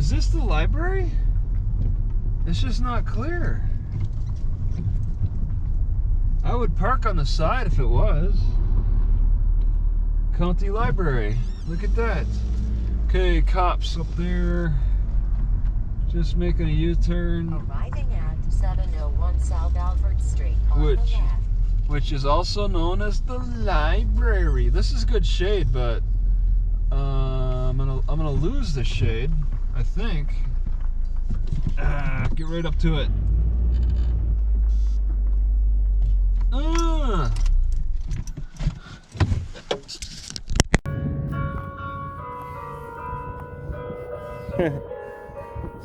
Is this the library? It's just not clear. I would park on the side if it was. County Library. Look at that. Okay, cops up there. Just making a U-turn. Arriving at 701 South Alfred Street on the left. Which is also known as the library. This is good shade, but I'm gonna lose the shade, I think. Get right up to it.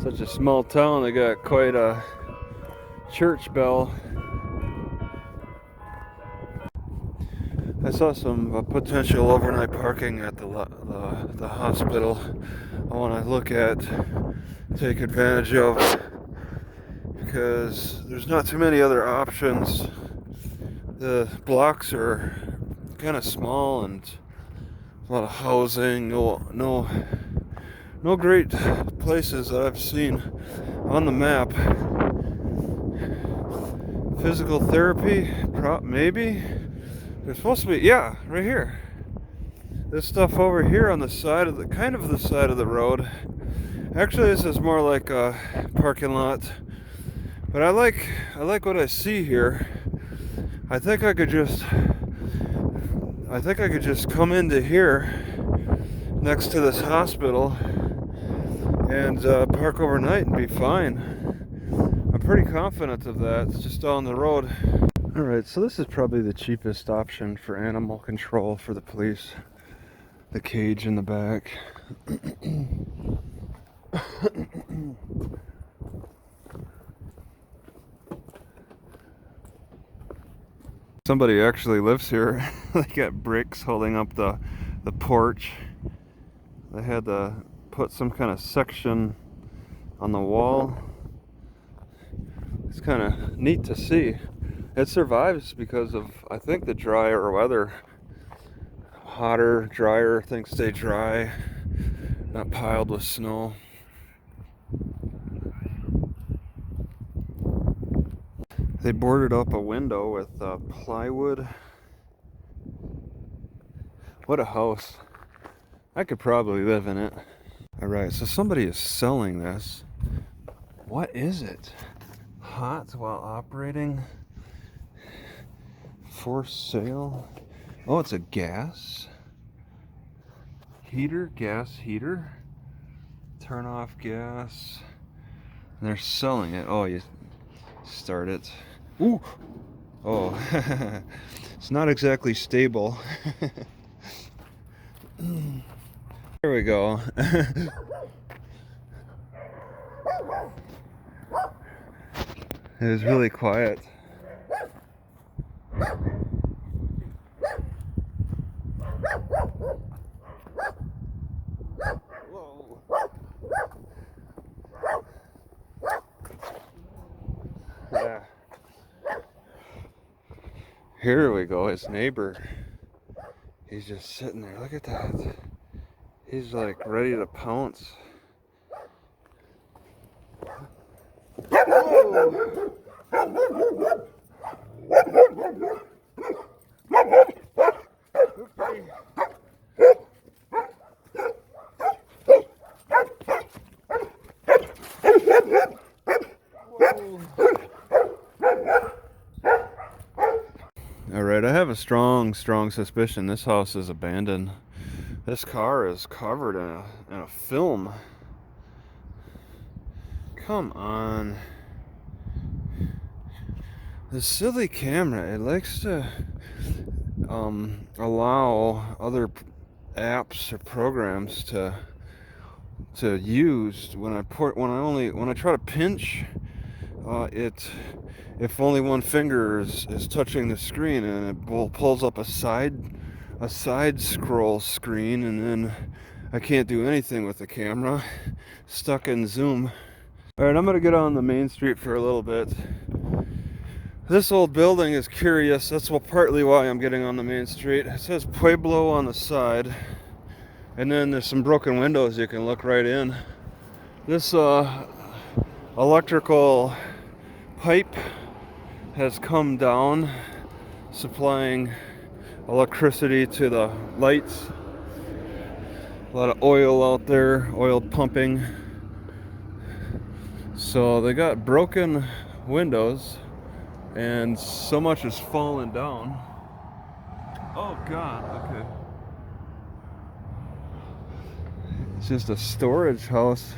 Such a small town, they got quite a church bell. I saw some potential overnight parking at the hospital I want to look at, take advantage of, because there's not too many other options. The blocks are kind of small and a lot of housing, no great places that I've seen on the map. Physical therapy, maybe. There's supposed to be, yeah, right here. This stuff over here on the side of the side of the road. Actually, this is more like a parking lot. But I like what I see here. I think I could just come into here next to this hospital and park overnight and be fine. I'm pretty confident of that. It's just down the road. Alright, so this is probably the cheapest option for animal control for the police. The cage in the back. Somebody actually lives here. They got bricks holding up the porch. They had to put some kind of section on the wall. It's kind of neat to see. It survives because of, I think, the drier weather. Hotter, drier, things stay dry, not piled with snow. They boarded up a window with plywood. What a house. I could probably live in it. Alright, so somebody is selling this. What is it? Hot while operating? For sale? Oh, it's a gas heater, turn off gas. And they're selling it. Oh, you start it. Ooh! Oh, it's not exactly stable. There we go. It was really quiet. Whoa. Yeah. Here we go, his neighbor. He's just sitting there. Look at that. He's like ready to pounce. Whoa. Alright, I have a strong suspicion this house is abandoned. This car is covered in a film. Come on. The silly camera, it likes to allow other apps or programs to use when I try to pinch if only one finger is touching the screen, and it pulls up a side scroll screen, and then I can't do anything with the camera. Stuck in zoom. Alright, I'm gonna get on the main street for a little bit. This old building is curious. That's partly why I'm getting on the main street. It says Pueblo on the side, and then there's some broken windows you can look right in. This electrical pipe has come down, supplying electricity to the lights. A lot of oil out there, oil pumping. So they got broken windows and so much has fallen down. Oh God, okay. It's just a storage house.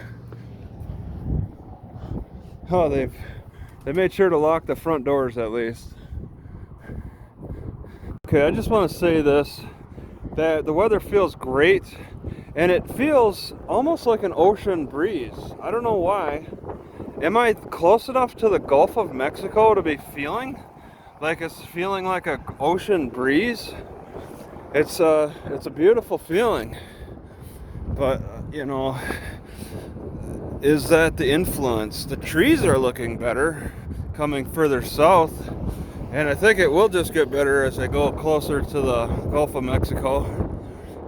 Oh, they made sure to lock the front doors at least. Okay, I just want to say this, that the weather feels great and it feels almost like an ocean breeze. I don't know why. Am I close enough to the Gulf of Mexico to be feeling like it's feeling like an ocean breeze? It's a beautiful feeling. But, you know, is that the influence? The trees are looking better coming further south, and I think it will just get better as I go closer to the Gulf of Mexico.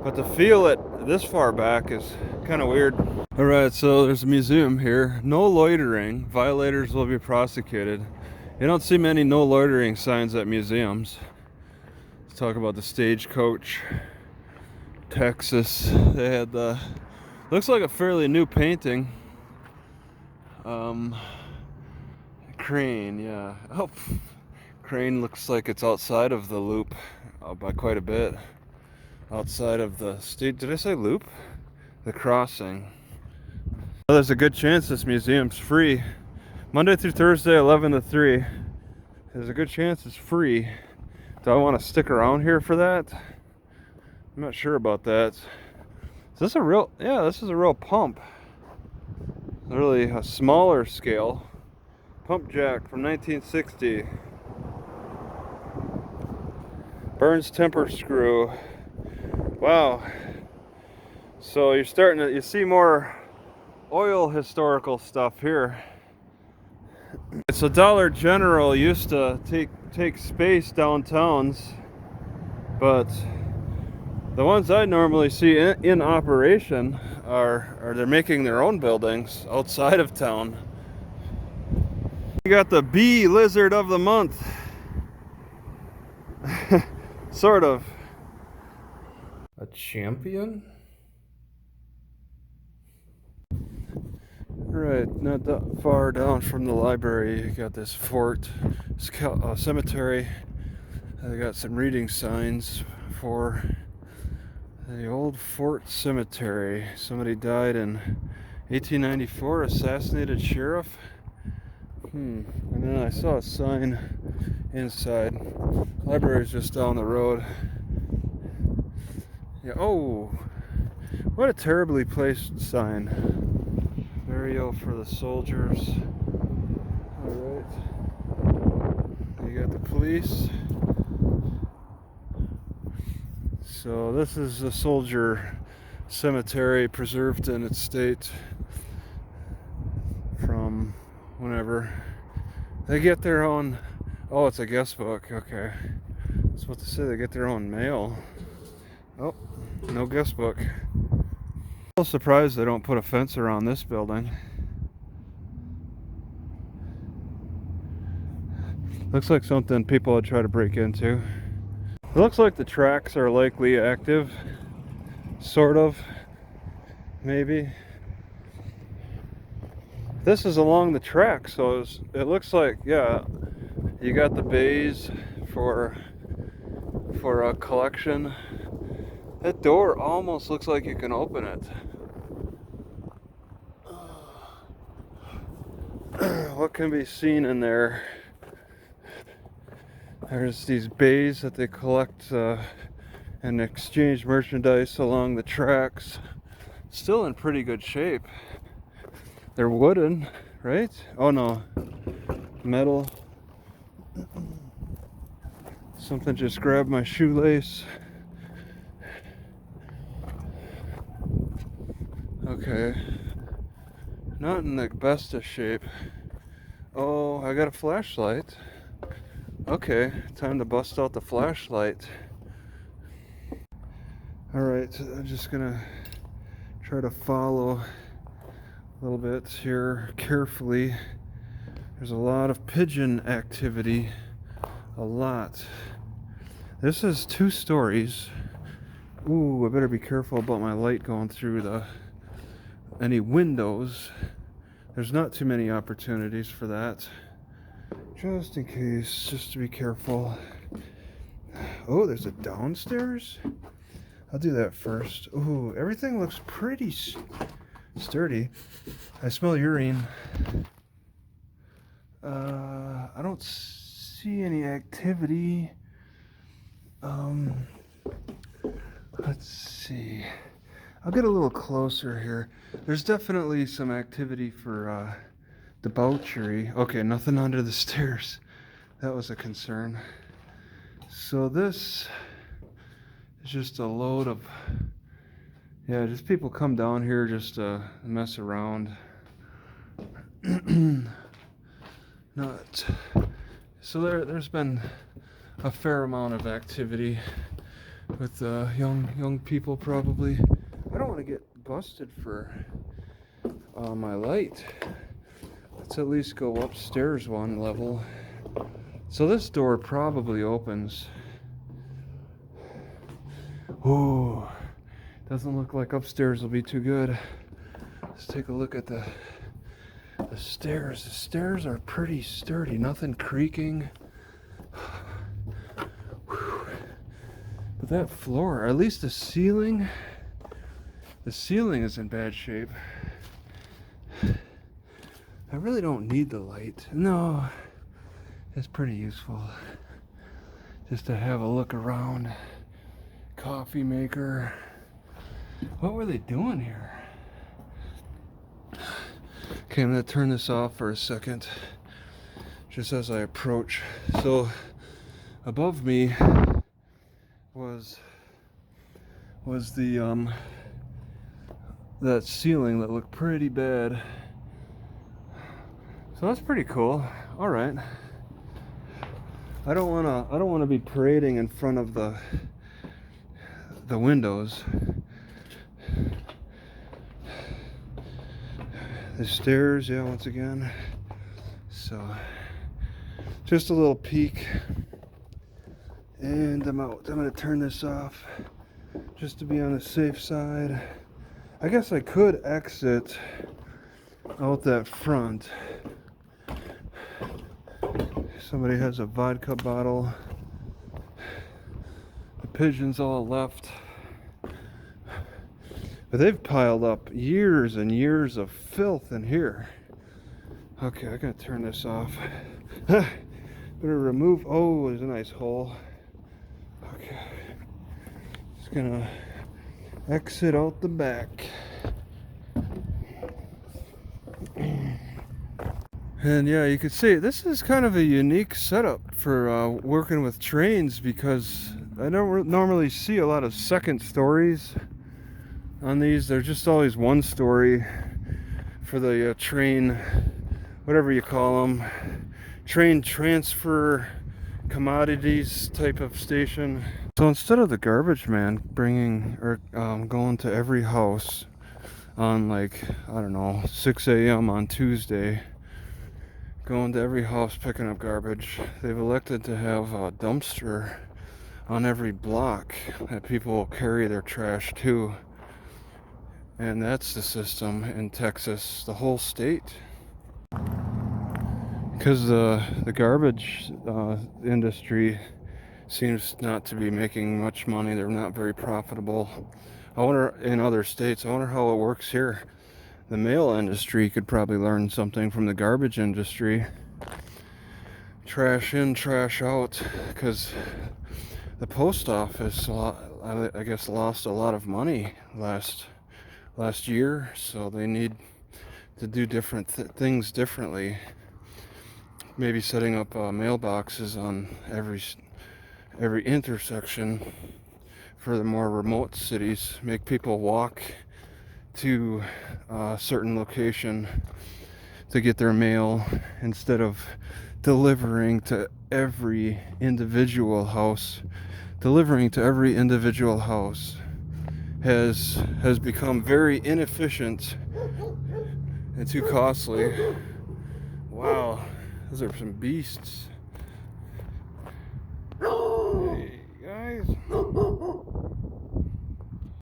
But to feel it this far back is kind of weird. Alright, so there's a museum here. No loitering. Violators will be prosecuted. You don't see many no loitering signs at museums. Let's talk about the Stagecoach, Texas. They had the, looks like a fairly new painting. Crane, yeah. Oh, crane looks like it's outside of the loop by quite a bit. Outside of the state, did I say loop? The crossing. Well, there's a good chance this museum's free. Monday through Thursday, 11 to 3. There's a good chance it's free. Do I want to stick around here for that? I'm not sure about that. Is this a real, yeah, this is a real pump. Really a smaller scale. Pump jack from 1960. Burns temper screw. Wow. So you're starting to, you see more oil historical stuff here. So Dollar General used to take space downtowns, but the ones I normally see in operation are they're making their own buildings outside of town. We got the bee lizard of the month. Sort of. A champion? Right, not that far down from the library, you got this fort, cemetery. They got some reading signs for the old Fort Cemetery. Somebody died in 1894, assassinated sheriff. And then I saw a sign inside. Library's just down the road. Yeah, oh, what a terribly placed sign. Burial for the soldiers. Alright. You got the police. So this is the soldier cemetery, preserved in its state from whenever. They get their own, oh, it's a guest book, okay. I was supposed to say they get their own mail. Oh, no guest book. I'm a little surprised they don't put a fence around this building. Looks like something people would try to break into. It looks like the tracks are likely active. Sort of. Maybe. This is along the track, so it looks like, yeah, you got the bays for a collection. That door almost looks like you can open it. What can be seen in there? There's these bays that they collect and exchange merchandise along the tracks. Still in pretty good shape. They're wooden, right? Oh no, metal. Something just grabbed my shoelace. Okay, not in the best of shape. Oh, I got a flashlight. Okay, time to bust out the flashlight. Alright, I'm just gonna try to follow a little bit here carefully. There's a lot of pigeon activity. A lot. This is 2 stories. Ooh, I better be careful about my light going through any windows. There's not too many opportunities for that. Just in case, just to be careful. Oh, there's a downstairs? I'll do that first. Ooh, everything looks pretty sturdy. I smell urine. I don't see any activity. Let's see. I'll get a little closer here. There's definitely some activity for debauchery. Okay, nothing under the stairs. That was a concern. So this is just a load of, yeah, just people come down here just to mess around. Not. So there's been a fair amount of activity with young people probably. I don't want to get busted for my light. Let's at least go upstairs 1 level. So this door probably opens. Ooh, doesn't look like upstairs will be too good. Let's take a look at the stairs. The stairs are pretty sturdy, nothing creaking. But that floor, or at least the ceiling is in bad shape. I really don't need the light. No, it's pretty useful just to have a look around. Coffee maker. What were they doing here? Okay, I'm gonna turn this off for a second just as I approach. So above me was the that ceiling that looked pretty bad. So that's pretty cool. All right. I don't wanna be parading in front of the windows. The stairs, yeah, once again. So just a little peek, and I'm out. I'm gonna turn this off just to be on the safe side. I guess I could exit out that front. Somebody has a vodka bottle. The pigeons all left. But they've piled up years and years of filth in here. Okay, I gotta turn this off. Better remove. Oh, there's a nice hole. Okay. Just gonna exit out the back. And yeah, you could see this is kind of a unique setup for working with trains, because I don't normally see a lot of second stories on these. They're just always 1 story for the train, whatever you call them, train transfer commodities type of station. So instead of the garbage man bringing or going to every house on, like, I don't know, 6 a.m. on Tuesday, going to every house picking up garbage, they've elected to have a dumpster on every block that people will carry their trash to. And that's the system in Texas, the whole state. Because the garbage industry seems not to be making much money. They're not very profitable. I wonder, in other states, I wonder how it works here. The mail industry could probably learn something from the garbage industry. Trash in, trash out. Because the post office, I guess, lost a lot of money last year, so they need to do different things differently. Maybe setting up mailboxes on every intersection for the more remote cities. Make people walk to a certain location to get their mail instead of delivering to every individual house. Delivering to every individual house has become very inefficient and too costly. Wow, those are some beasts.